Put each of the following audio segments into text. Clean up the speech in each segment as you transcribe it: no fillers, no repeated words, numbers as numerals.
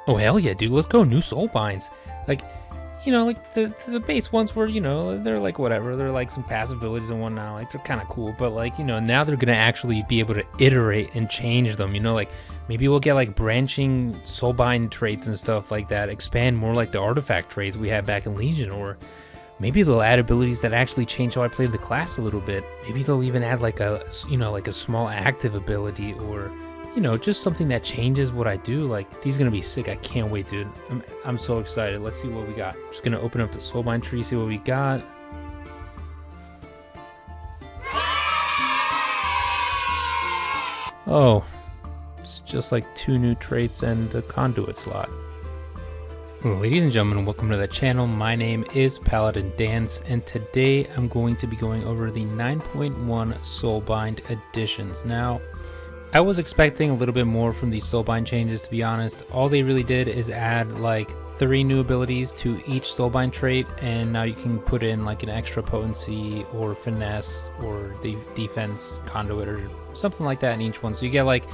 Oh hell yeah, dude, let's go. New Soulbinds. Like, you know, like the base ones were, you know, they're like whatever. They're like some passive abilities and whatnot. Like they're kind of cool, but like, you know, now they're gonna actually be able to iterate and change them. You know, like maybe we'll get like branching Soulbind traits and stuff like that. Expand more like the artifact traits we had back in Legion, or maybe they'll add abilities that actually change how I play the class a little bit. Maybe they'll even add like a, you know, like a small active ability, or you know, just something that changes what I do. Like, these are gonna be sick. I can't wait, dude. I'm so excited. Let's see what we got. Just gonna open up the Soulbind tree, see what we got. Oh, it's just like 2 new traits and a conduit slot. Ladies and gentlemen, welcome to the channel. My name is Paladin Dance, and today I'm going to be going over the 9.1 Soulbind additions. Now, I was expecting a little bit more from these Soulbind changes, to be honest. All they really did is add like 3 new abilities to each Soulbind trait, and now you can put in like an extra potency or finesse or the defense conduit or something like that in each one. So you get like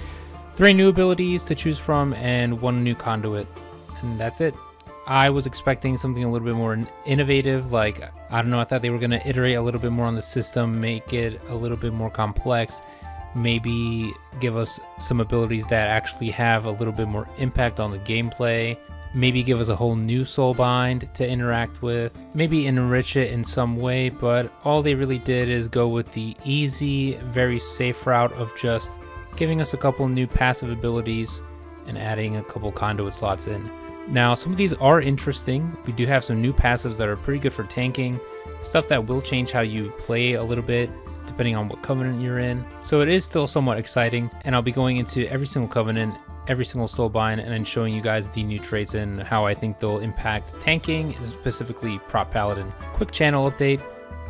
3 new abilities to choose from and 1 new conduit, and that's it. I was expecting something a little bit more innovative. Like, I don't know, I thought they were going to iterate a little bit more on the system, make it a little bit more complex. Maybe give us some abilities that actually have a little bit more impact on the gameplay. Maybe give us a whole new Soulbind to interact with. Maybe enrich it in some way, but all they really did is go with the easy, very safe route of just giving us a couple new passive abilities and adding a couple conduit slots in. Now, some of these are interesting. We do have some new passives that are pretty good for tanking, stuff that will change how you play a little bit, depending on what covenant you're in. So it is still somewhat exciting, and I'll be going into every single covenant, every single Soulbind, and then showing you guys the new traits and how I think they'll impact tanking, specifically prot paladin. Quick channel update.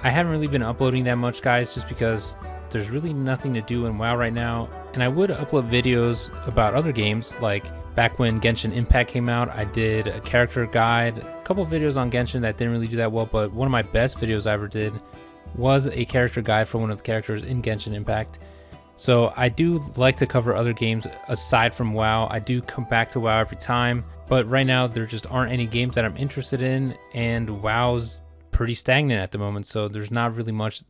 I haven't really been uploading that much, guys, just because there's really nothing to do in WoW right now. And I would upload videos about other games, like back when Genshin Impact came out, I did a character guide, a couple videos on Genshin that didn't really do that well, but one of my best videos I ever did was a character guide for one of the characters in Genshin Impact. So I do like to cover other games aside from WoW. I do come back to WoW every time, but right now there just aren't any games that I'm interested in, and WoW's pretty stagnant at the moment, so there's not really much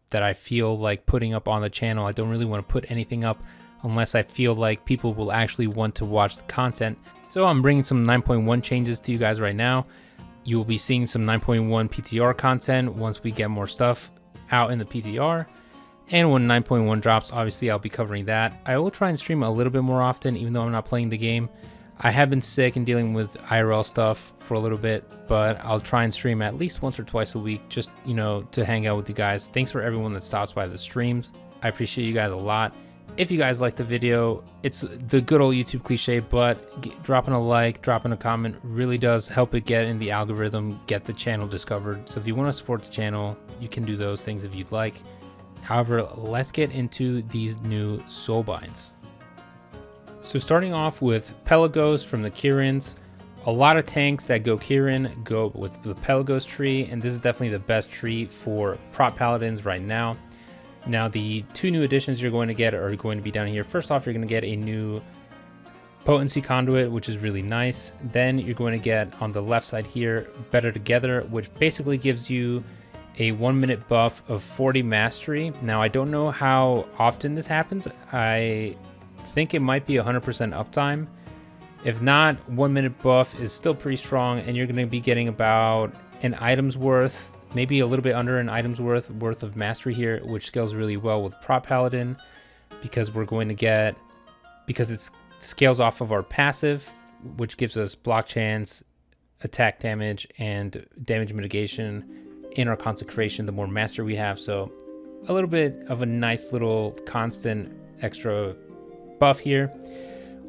that I feel like putting up on the channel. I don't really want to put anything up unless I feel like people will actually want to watch the content. So I'm bringing some 9.1 changes to you guys right now. You will be seeing some 9.1 PTR content once we get more stuff out in the PTR, and when 9.1 drops, obviously I'll be covering that. I will try and stream a little bit more often, even though I'm not playing the game. I have been sick and dealing with IRL stuff for a little bit, but I'll try and stream at least once or twice a week, just, you know, to hang out with you guys. Thanks for everyone that stops by the streams. I appreciate you guys a lot. If you guys liked the video, it's the good old YouTube cliche, but dropping a like, dropping a comment really does help it get in the algorithm, get the channel discovered. So if you want to support the channel, you can do those things if you'd like. However, let's get into these new Soulbinds. So starting off with Pelagos from the Kyrians. A lot of tanks that go Kyrian go with the Pelagos tree, and this is definitely the best tree for prot paladins right now. Now, the 2 new additions you're going to get are going to be down here. First off, you're going to get a new potency conduit, which is really nice. Then you're going to get on the left side here, Better Together, which basically gives you a 1-minute buff of 40 mastery. Now, I don't know how often this happens. I think it might be 100% uptime. If not, 1-minute buff is still pretty strong, and you're going to be getting about an item's worth, maybe a little bit under an item's worth of mastery here, which scales really well with prot paladin, because we're going to get, because it scales off of our passive, which gives us block chance, attack damage, and damage mitigation in our consecration the more mastery we have. So a little bit of a nice little constant extra buff here.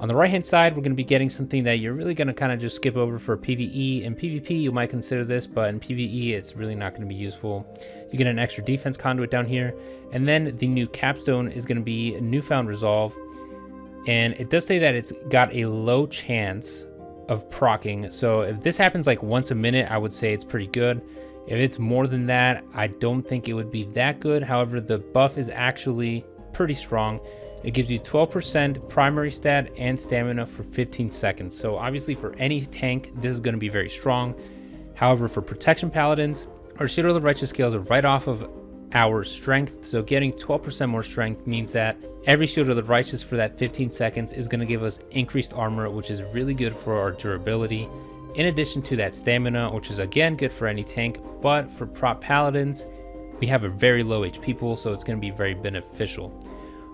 On the right hand side, we're going to be getting something that you're really going to kind of just skip over for PvE. In PvP, you might consider this, but in PvE, it's really not going to be useful. You get an extra defense conduit down here, and then the new capstone is going to be Newfound Resolve, and it does say that it's got a low chance of proccing. So if this happens like once a minute, I would say it's pretty good. If it's more than that, I don't think it would be that good. However, the buff is actually pretty strong. It gives you 12% primary stat and stamina for 15 seconds. So obviously for any tank, this is going to be very strong. However, for protection paladins, our Shield of the Righteous scales are right off of our strength. So getting 12% more strength means that every Shield of the Righteous for that 15 seconds is going to give us increased armor, which is really good for our durability. In addition to that stamina, which is again good for any tank, but for prot paladins, we have a very low HP pool, so it's going to be very beneficial.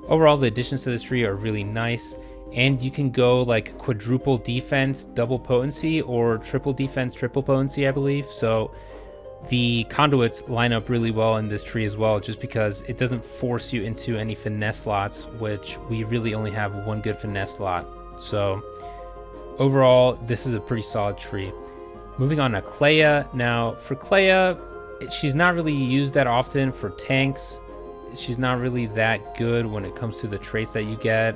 Overall, the additions to this tree are really nice, and you can go like quadruple defense, double potency, or triple defense, triple potency, I believe. So the conduits line up really well in this tree as well, just because it doesn't force you into any finesse slots, which we really only have one good finesse slot. So overall, this is a pretty solid tree. Moving on to Kleia. Now, for Kleia, she's not really used that often for tanks. She's not really that good when it comes to the traits that you get.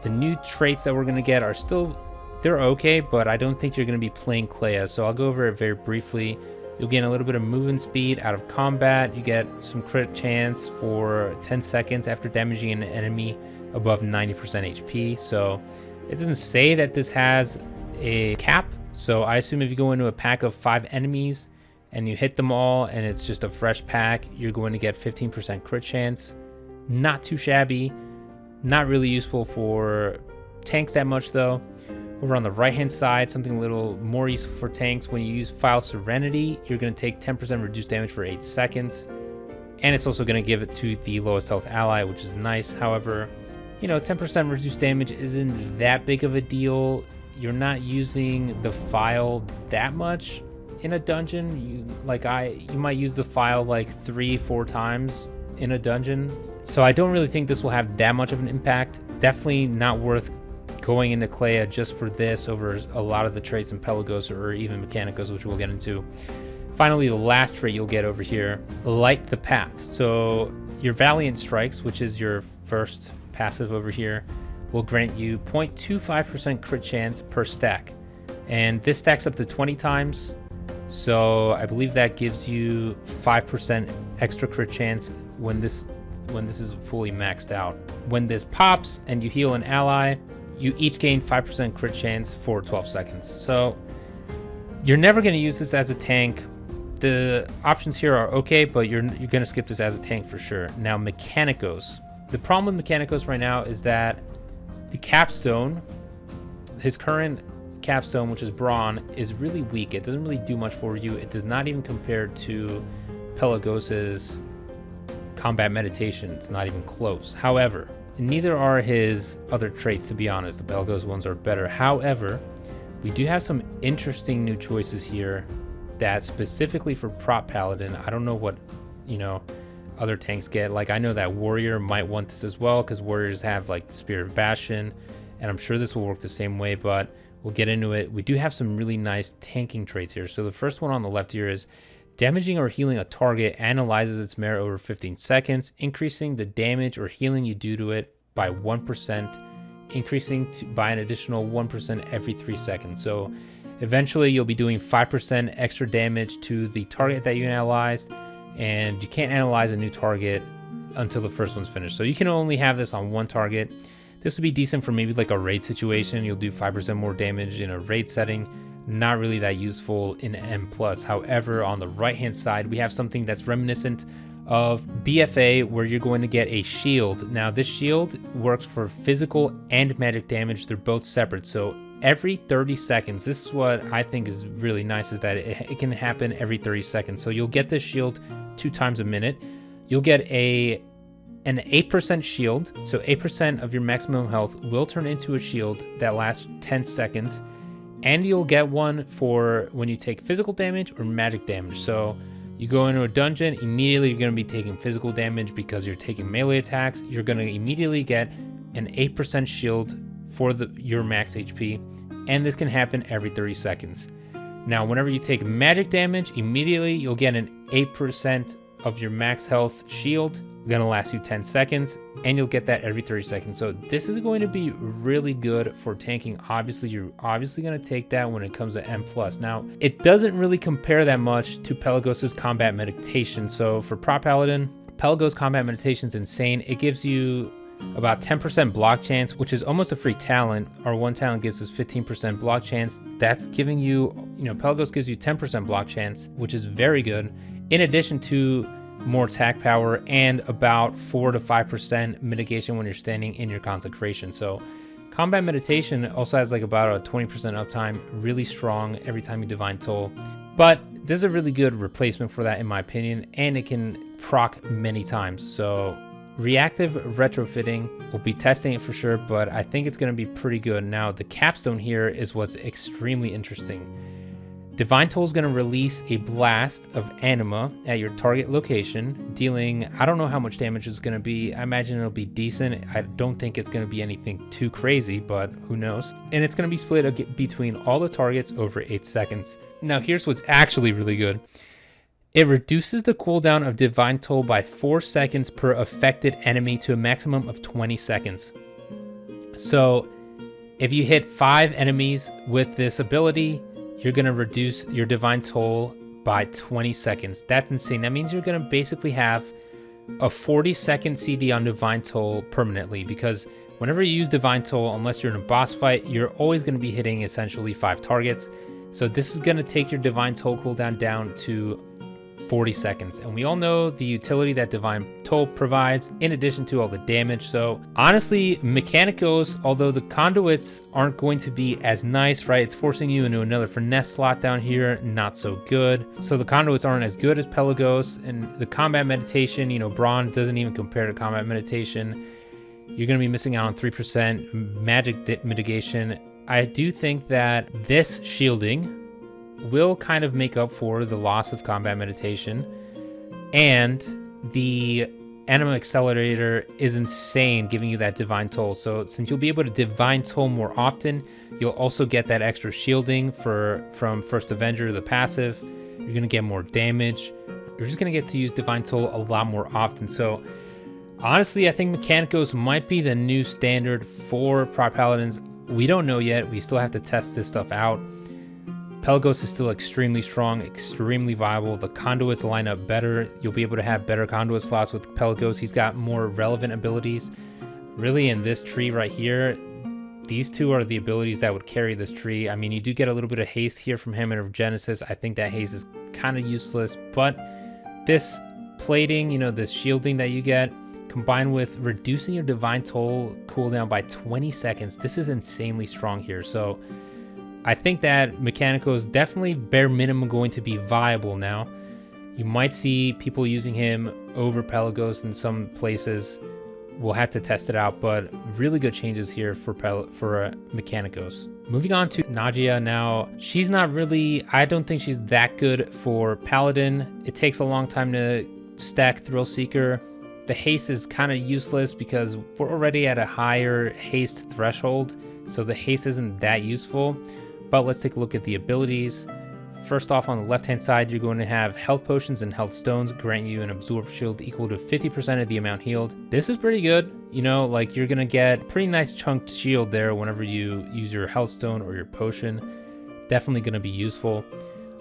The new traits that we're going to get are still, they're okay, but I don't think you're going to be playing Kleia. So I'll go over it very briefly. You'll gain a little bit of movement speed out of combat. You get some crit chance for 10 seconds after damaging an enemy above 90% HP. So it doesn't say that this has a cap. So I assume if you go into a pack of 5 enemies and you hit them all and it's just a fresh pack, you're going to get 15% crit chance. Not too shabby. Not really useful for tanks that much though. Over on the right hand side, something a little more useful for tanks, when you use File Serenity, you're going to take 10% reduced damage for 8 seconds. And it's also going to give it to the lowest health ally, which is nice. However, you know, 10% reduced damage isn't that big of a deal. You're not using the file that much in a dungeon. You might use the file like 3-4 times in a dungeon. So I don't really think this will have that much of an impact. Definitely not worth going into Kleia just for this over a lot of the traits in Pelagos or even Mikanikos, which we'll get into. Finally, the last trait you'll get over here, Light the Path. So your Valiant Strikes, which is your first passive over here, will grant you 0.25% crit chance per stack. And this stacks up to 20 times. So I believe that gives you 5% extra crit chance when this is fully maxed out. When this pops and you heal an ally, you each gain 5% crit chance for 12 seconds. So you're never going to use this as a tank. The options here are okay, but you're going to skip this as a tank for sure. Now, Mikanikos. The problem with Mikanikos right now is that the capstone, his current capstone, which is Brawn, is really weak. It doesn't really do much for you. It does not even compare to Pelagos's combat meditation. It's not even close. However, neither are his other traits, to be honest. The Pelagos ones are better. However, we do have some interesting new choices here that specifically for prot paladin. I don't know what, other tanks get. Like, I know that warrior might want this as well, because warriors have like Spirit of Bastion, and I'm sure this will work the same way, but we'll get into it. We do have some really nice tanking traits here. So the first one on the left here is damaging or healing a target analyzes its merit over 15 seconds, increasing the damage or healing you do to it by 1%, increasing by an additional 1% every 3 seconds. So eventually you'll be doing 5% extra damage to the target that you analyzed, and you can't analyze a new target until the first one's finished. So you can only have this on one target. This would be decent for maybe like a raid situation. You'll do 5% more damage in a raid setting. Not really that useful in M+. However, on the right hand side, we have something that's reminiscent of BFA, where you're going to get a shield. Now this shield works for physical and magic damage. They're both separate. So every 30 seconds, this is what I think is really nice, is that it can happen every 30 seconds. So you'll get this shield 2 times a minute. You'll get an 8% shield. So 8% of your maximum health will turn into a shield that lasts 10 seconds. And you'll get one for when you take physical damage or magic damage. So you go into a dungeon, immediately you're going to be taking physical damage because you're taking melee attacks. You're going to immediately get an 8% shield for your max HP. And this can happen every 30 seconds. Now, whenever you take magic damage, immediately you'll get an 8% of your max health shield. Going to last you 10 seconds, and you'll get that every 30 seconds. So this is going to be really good for tanking. Obviously, you're obviously going to take that when it comes to M+. Now, it doesn't really compare that much to Pelagos's combat meditation. So for prot paladin, Pelagos combat meditation is insane. It gives you about 10% block chance, which is almost a free talent. Our one talent gives us 15% block chance. That's giving you, Pelagos gives you 10% block chance, which is very good. In addition to more attack power and about 4 to 5% mitigation when you're standing in your consecration. So combat meditation also has like about a 20% uptime, really strong every time you divine toll. But this is a really good replacement for that in my opinion, and it can proc many times. So reactive retrofitting, we'll be testing it for sure, but I think it's going to be pretty good. Now, the capstone here is what's extremely interesting. Divine Toll is going to release a blast of anima at your target location, dealing, I don't know how much damage it's going to be. I imagine it'll be decent. I don't think it's going to be anything too crazy, but who knows. And it's going to be split between all the targets over 8 seconds. Now, here's what's actually really good. It reduces the cooldown of Divine Toll by 4 seconds per affected enemy to a maximum of 20 seconds. So if you hit 5 enemies with this ability, you're going to reduce your Divine Toll by 20 seconds. That's insane. That means you're going to basically have a 40-second CD on Divine Toll permanently, because whenever you use Divine Toll, unless you're in a boss fight, you're always going to be hitting essentially 5 targets. So this is going to take your Divine Toll cooldown down to 40 seconds. And we all know the utility that Divine Toll provides in addition to all the damage. So honestly, Mikanikos, although the conduits aren't going to be as nice, right? It's forcing you into another finesse slot down here. Not so good. So the conduits aren't as good as Pelagos, and the combat meditation, Brawn doesn't even compare to combat meditation. You're going to be missing out on 3% magic mitigation. I do think that this shielding will kind of make up for the loss of combat meditation, and the anima accelerator is insane, giving you that Divine Toll. So since you'll be able to Divine Toll more often, you'll also get that extra shielding from First Avenger, the passive. You're going to get more damage. You're just going to get to use Divine Toll a lot more often. So honestly, I think Mikanikos might be the new standard for Prot Paladins. We don't know yet. We still have to test this stuff out. Pelagos is still extremely strong, extremely viable. The conduits line up better. You'll be able to have better conduit slots with Pelagos. He's got more relevant abilities. Really, in this tree right here, these two are the abilities that would carry this tree. I mean, you do get a little bit of haste here from him in Genesis. I think that haste is kind of useless, but this plating, this shielding that you get, combined with reducing your Divine Toll cooldown by 20 seconds, this is insanely strong here. So I think that Mikanikos is definitely bare minimum going to be viable now. You might see people using him over Pelagos in some places. We'll have to test it out, but really good changes here for Mikanikos. Moving on to Nadjia now. She's not really, I don't think she's that good for Paladin. It takes a long time to stack Thrill Seeker. The haste is kind of useless because we're already at a higher haste threshold, so the haste isn't that useful. But let's take a look at the abilities. First off, on the left-hand side, you're going to have health potions and health stones grant you an absorb shield equal to 50% of the amount healed. This is pretty good. Like you're going to get a pretty nice chunked shield there whenever you use your health stone or your potion. Definitely going to be useful.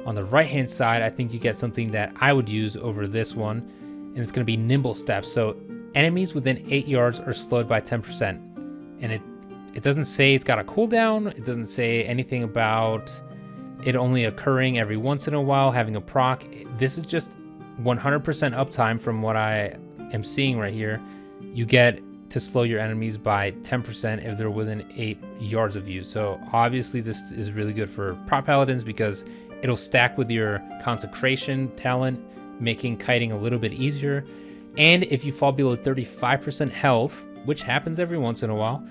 On the right-hand side, I think you get something that I would use over this one, and it's going to be nimble steps. So enemies within 8 yards are slowed by 10%. And it doesn't say it's got a cooldown. It doesn't say anything about it only occurring every once in a while, having a proc. This is just 100% uptime from what I am seeing right here. You get to slow your enemies by 10% if they're within 8 yards of you. So obviously this is really good for Prot Paladins because it'll stack with your consecration talent, making kiting a little bit easier. And if you fall below 35% health, which happens every once in a while,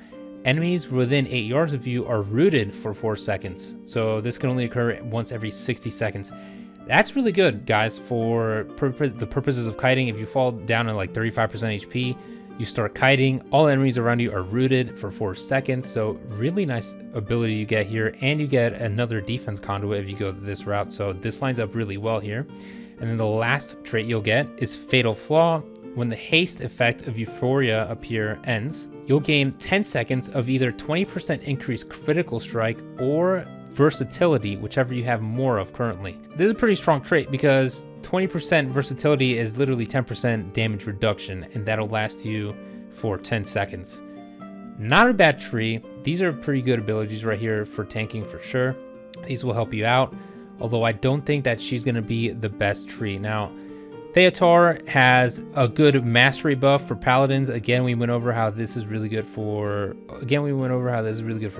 enemies within 8 yards of you are rooted for 4 seconds. So this can only occur once every 60 seconds. That's really good, guys, for the purposes of kiting. If you fall down to like 35% HP, you start kiting. All enemies around you are rooted for 4 seconds. So really nice ability you get here. And you get another defense conduit if you go this route. So this lines up really well here. And then the last trait you'll get is Fatal Flaw. When the haste effect of Euphoria ends, you'll gain 10 seconds of either 20% increased critical strike or versatility, whichever you have more of currently. This is a pretty strong trait because 20% versatility is literally 10% damage reduction, and that'll last you for 10 seconds. Not a bad tree. These are pretty good abilities right here for tanking for sure. These will help you out, although I don't think that she's going to be the best tree. Now, Theotar has a good mastery buff for paladins. Again, we went over how this is really good for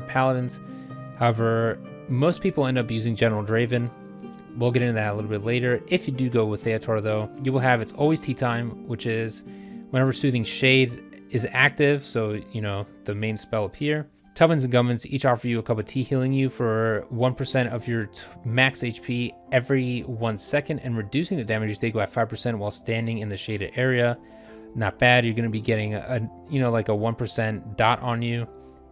paladins. However, most people end up using General Draven. We'll get into that a little bit later. If you do go with Theotar though, you will have It's Always Tea Time, which is whenever Soothing Shades is active, so you know the main spell up here. Tubbins and Gummins each offer you a cup of tea, healing you for 1% of your max HP every 1 second and reducing the damage you take by 5% while standing in the shaded area. Not bad. You're going to be getting like a 1% dot on you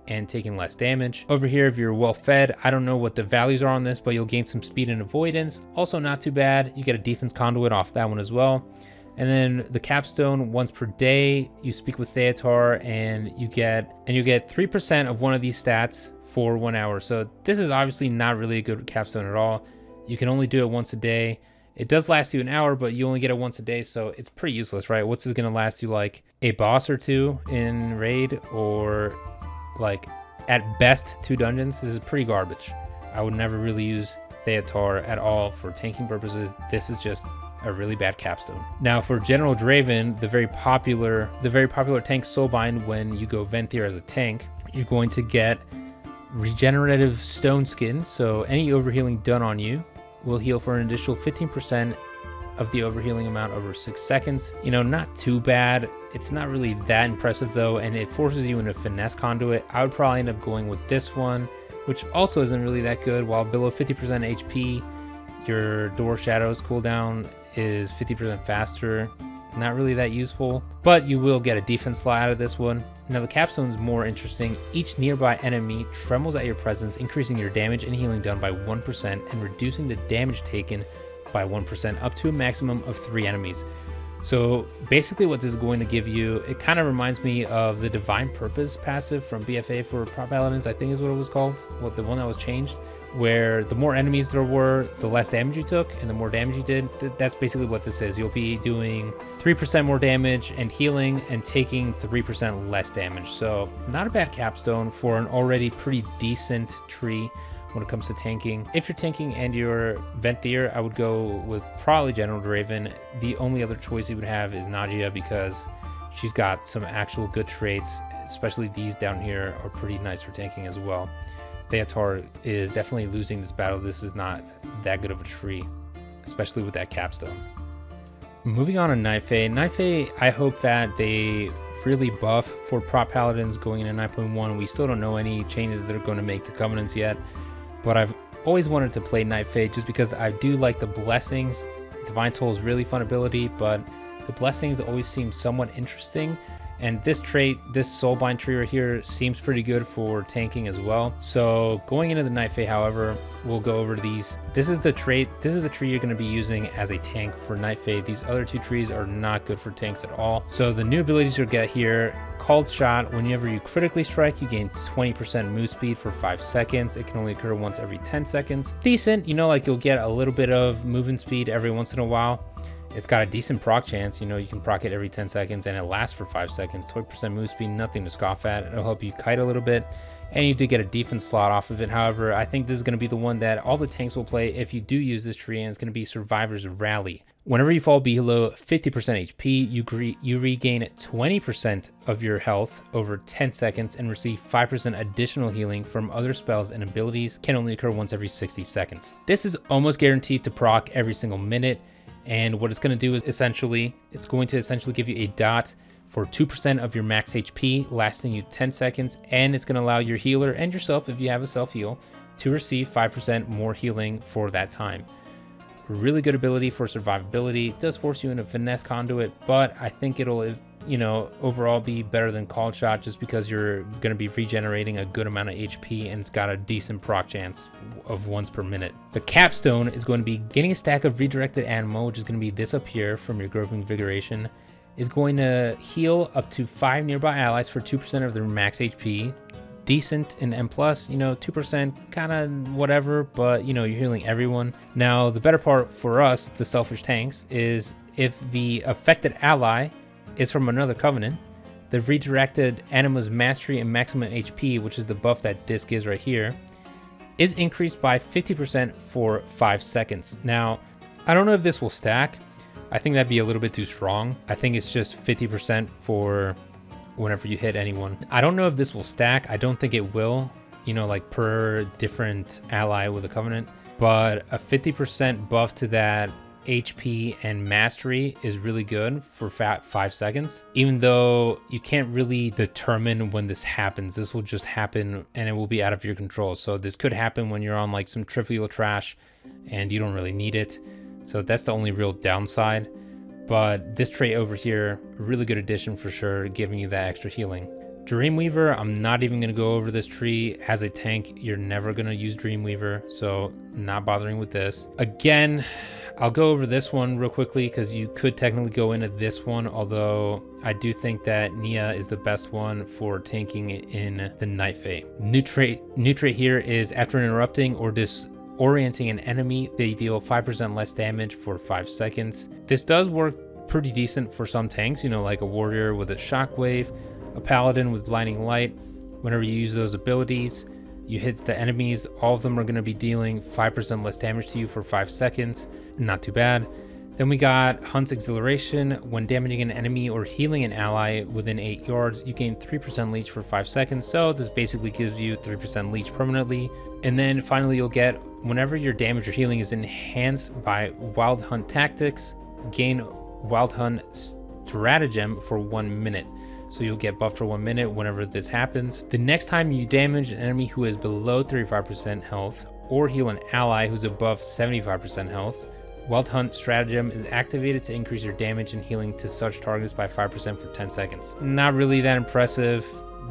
and taking less damage. Over here, if you're well fed, I don't know what the values are on this, but you'll gain some speed and avoidance. Also not too bad. You get a defense conduit off that one as well. And then the capstone, once per day, you speak with Theotar and you get 3% of one of these stats for 1 hour. So this is obviously not really a good capstone at all. You can only do it once a day. It does last you an hour, but you only get it once a day, so it's pretty useless, right? What's this gonna last you, like a boss or two in raid, or like at best 2 dungeons? This is pretty garbage. I would never really use Theotar at all for tanking purposes. This is just a really bad capstone. Now for General Draven, the very popular tank Soulbind, when you go Venthyr as a tank, you're going to get regenerative stone skin. So any overhealing done on you will heal for an additional 15% of the overhealing amount over 6 seconds. You know, not too bad. It's not really that impressive though, and it forces you into finesse conduit. I would probably end up going with this one, which also isn't really that good. While below 50% HP, your door shadows cooldown is 50% faster. Not really that useful, but you will get a defense slot out of this one. Now the capstone is more interesting. Each nearby enemy trembles at your presence, increasing your damage and healing done by 1% and reducing the damage taken by 1% up to a maximum of 3 enemies. So basically what this is going to give you, it kind of reminds me of the Divine Purpose passive from BFA for Prop Paladins, I think is what it was called, the one that was changed, where the more enemies there were, the less damage you took, and the more damage you did. That's basically what this is. You'll be doing 3% more damage and healing and taking 3% less damage. So not a bad capstone for an already pretty decent tree when it comes to tanking. If you're tanking and you're Venthyr, I would go with probably General Draven. The only other choice you would have is Nadjia, because she's got some actual good traits, especially these down here are pretty nice for tanking as well. Theotar is definitely losing this battle. This is not that good of a tree, especially with that capstone. Moving on to Night Fae. Night Fae, I hope that they really buff for Prop Paladins going into 9.1. We still don't know any changes they're going to make to Covenants yet, but I've always wanted to play Night Fae just because I do like the Blessings. Divine Toll is really fun ability, but the Blessings always seem somewhat interesting. And this trait, this Soulbind tree right here, seems pretty good for tanking as well. So going into the Night Fae, however, we'll go over these. This is the tree you're going to be using as a tank for Night Fae. These other 2 trees are not good for tanks at all. So the new abilities you'll get here: Called Shot. Whenever you critically strike, you gain 20% move speed for 5 seconds. It can only occur once every 10 seconds. Decent, you know, like you'll get a little bit of movement speed every once in a while. It's got a decent proc chance, you know, you can proc it every 10 seconds and it lasts for 5 seconds. 20% move speed, nothing to scoff at. It'll help you kite a little bit, and you do get a defense slot off of it. However, I think this is going to be the one that all the tanks will play if you do use this tree, and it's going to be Survivor's Rally. Whenever you fall below 50% HP, you regain 20% of your health over 10 seconds and receive 5% additional healing from other spells and abilities. Can only occur once every 60 seconds. This is almost guaranteed to proc every single minute. And what it's going to do is it's going to essentially give you a dot for 2% of your max HP, lasting you 10 seconds. And it's going to allow your healer and yourself, if you have a self heal, to receive 5% more healing for that time. Really good ability for survivability. It does force you into finesse conduit, but I think it'll, you know, overall be better than Called Shot, just because you're going to be regenerating a good amount of HP and it's got a decent proc chance of once per minute. The capstone is going to be getting a stack of redirected ammo, which is going to be this up here from your Growth Invigoration. Is going to heal up to 5 nearby allies for 2% of their max HP. Decent in M+, you know, 2% kind of whatever, but you know, you're healing everyone. Now the better part for us, the selfish tanks, is if the affected ally is from another covenant, The redirected Anima's Mastery and Maximum HP, which is the buff that this gives right here, is increased by 50% for 5 seconds. Now, I don't know if this will stack. I think that'd be a little bit too strong. I think it's just 50% for whenever you hit anyone. I don't know if this will stack. I don't think it will, you know, like per different ally with a Covenant. But a 50% buff to that HP and Mastery is really good for 5 seconds. Even though you can't really determine when this happens. This will just happen and it will be out of your control. So this could happen when you're on like some trivial trash and you don't really need it. So that's the only real downside. But this trait over here, really good addition for sure, giving you that extra healing. Dreamweaver, I'm not even going to go over this tree. As a tank, you're never going to use Dreamweaver, so not bothering with this. Again, I'll go over this one real quickly because you could technically go into this one, although I do think that Nia is the best one for tanking in the Night Fae. New trait here is after interrupting or disorienting an enemy, they deal 5% less damage for 5 seconds. This does work pretty decent for some tanks, you know, like a warrior with a shockwave, a paladin with blinding light. Whenever you use those abilities, you hit the enemies, all of them are going to be dealing 5% less damage to you for 5 seconds. Not too bad. Then we got Hunt's Exhilaration. When damaging an enemy or healing an ally within 8 yards, you gain 3% leech for 5 seconds. So this basically gives you 3% leech permanently. And then finally you'll get, whenever your damage or healing is enhanced by Wild Hunt tactics, gain Wild Hunt Stratagem for 1 minute. So you'll get buffed for 1 minute whenever this happens. The next time you damage an enemy who is below 35% health or heal an ally who's above 75% health, Wild Hunt Stratagem is activated to increase your damage and healing to such targets by 5% for 10 seconds. Not really that impressive.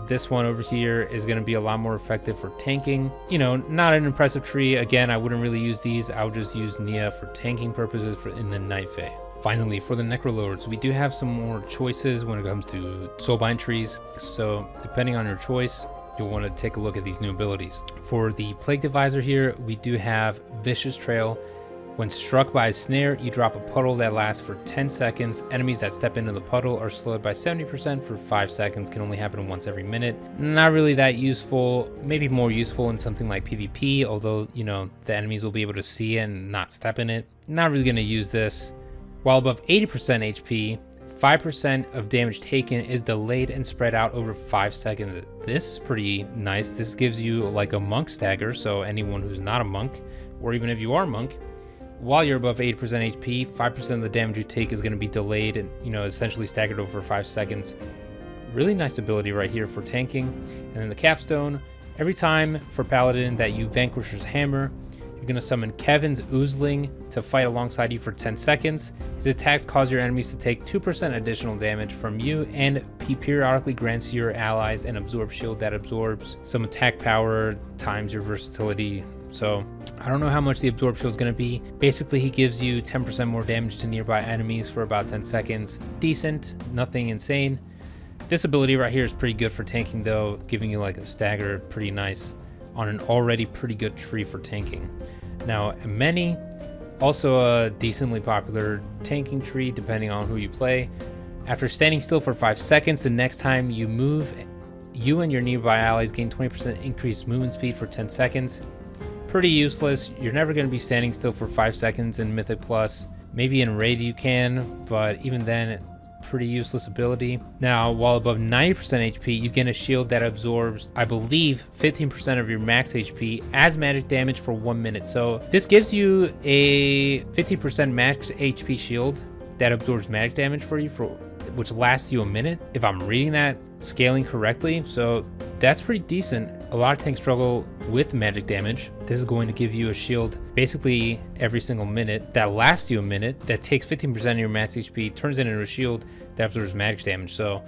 This one over here is going to be a lot more effective for tanking. You know, not an impressive tree. Again, I wouldn't really use these. I would just use Nia for tanking purposes in the Night Fae. Finally, for the Necrolords, we do have some more choices when it comes to Soulbind trees. So depending on your choice, you'll want to take a look at these new abilities. For the Plague Divisor here, we do have Vicious Trail. When struck by a snare, you drop a puddle that lasts for 10 seconds. Enemies that step into the puddle are slowed by 70% for 5 seconds. Can only happen once every minute. Not really that useful. Maybe more useful in something like PvP, although, you know, the enemies will be able to see it and not step in it. Not really going to use this. While above 80% HP, 5% of damage taken is delayed and spread out over 5 seconds. This is pretty nice. This gives you like a monk stagger, so anyone who's not a monk, or even if you are a monk, while you're above 80% HP, 5% of the damage you take is going to be delayed and, you know, essentially staggered over 5 seconds. Really nice ability right here for tanking. And then the capstone, every time for Paladin that you vanquish his hammer, you're going to summon Kevin's Oozling to fight alongside you for 10 seconds. His attacks cause your enemies to take 2% additional damage from you, and he periodically grants your allies an absorb shield that absorbs some attack power times your versatility. So I don't know how much the absorb shield is going to be. Basically, he gives you 10% more damage to nearby enemies for about 10 seconds. Decent, nothing insane. This ability right here is pretty good for tanking though, giving you like a stagger, pretty nice on an already pretty good tree for tanking. Now, Emeni, also a decently popular tanking tree depending on who you play. After standing still for 5 seconds, the next time you move, you and your nearby allies gain 20% increased movement speed for 10 seconds. Pretty useless. You're never going to be standing still for 5 seconds in Mythic Plus. Maybe in Raid you can, but even then, pretty useless ability. Now, while above 90% HP, you gain a shield that absorbs, I believe, 15% of your max HP as magic damage for 1 minute. So this gives you a 50% max HP shield that absorbs magic damage for you, which lasts you a minute, if I'm reading that scaling correctly. So that's pretty decent. A lot of tanks struggle with magic damage. This is going to give you a shield basically every single minute that lasts you a minute, that takes 15% of your max HP, turns it into a shield that absorbs magic damage. So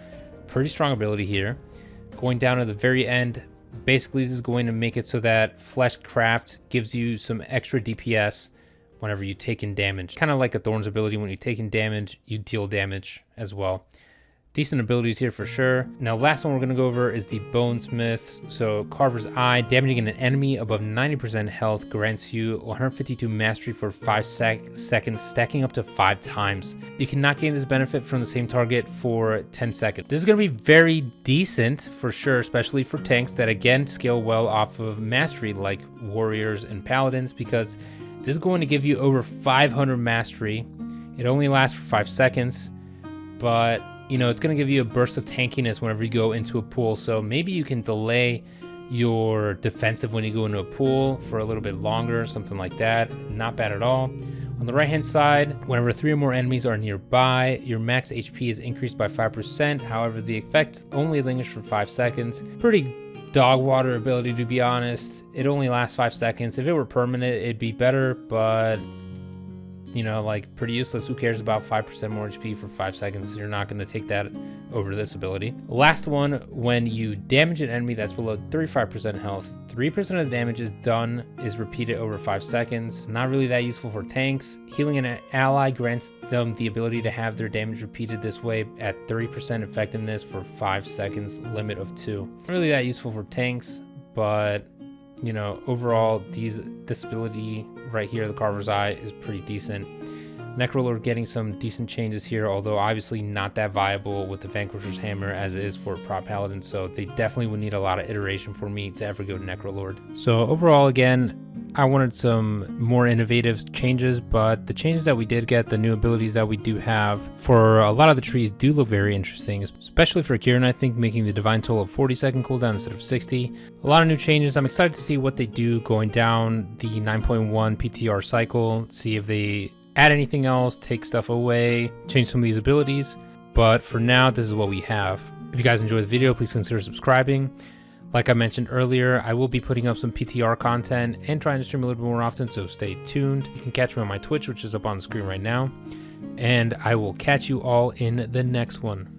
pretty strong ability here. Going down to the very end, basically this is going to make it so that Fleshcraft gives you some extra DPS whenever you take in damage. Kind of like a Thorn's ability. When you take in damage, you deal damage as well. decent abilities here for sure. Now, last one we're going to go over is the Bonesmith. So Carver's Eye, damaging an enemy above 90% health grants you 152 mastery for 5 seconds, stacking up to 5 times. You cannot gain this benefit from the same target for 10 seconds. This is going to be very decent for sure, especially for tanks that again scale well off of mastery like warriors and paladins, because this is going to give you over 500 mastery. It only lasts for 5 seconds, but you know, it's going to give you a burst of tankiness whenever you go into a pool. So maybe you can delay your defensive when you go into a pool for a little bit longer, something like that. Not bad at all. On the right hand side, whenever 3 or more enemies are nearby, your max HP is increased by 5%. However, the effect only lingers for 5 seconds. Pretty dog water ability, to be honest. It only lasts 5 seconds. If it were permanent, it'd be better, but you know, like pretty useless. Who cares about 5% more HP for 5 seconds? You're not going to take that over this ability. Last one, when you damage an enemy that's below 35% health, 3% of the damage is repeated over 5 seconds. Not really that useful for tanks. Healing an ally grants them the ability to have their damage repeated this way at 30% effectiveness for 5 seconds, limit of 2. Not really that useful for tanks, but you know, overall, this ability right here, the Carver's Eye, is pretty decent. Necro Lord getting some decent changes here, although obviously not that viable with the Vanquisher's Hammer as it is for Prot Paladin, so they definitely would need a lot of iteration for me to ever go to Necro Lord. So overall, again, I wanted some more innovative changes, but the changes that we did get, the new abilities that we do have for a lot of the trees do look very interesting, especially for Kyrian, I think, making the Divine Toll of 40-second cooldown instead of 60. A lot of new changes. I'm excited to see what they do going down the 9.1 PTR cycle, see if they add anything else, take stuff away, change some of these abilities. But for now, this is what we have. If you guys enjoyed the video, please consider subscribing. Like I mentioned earlier, I will be putting up some PTR content and trying to stream a little bit more often, so stay tuned. You can catch me on my Twitch, which is up on the screen right now. And I will catch you all in the next one.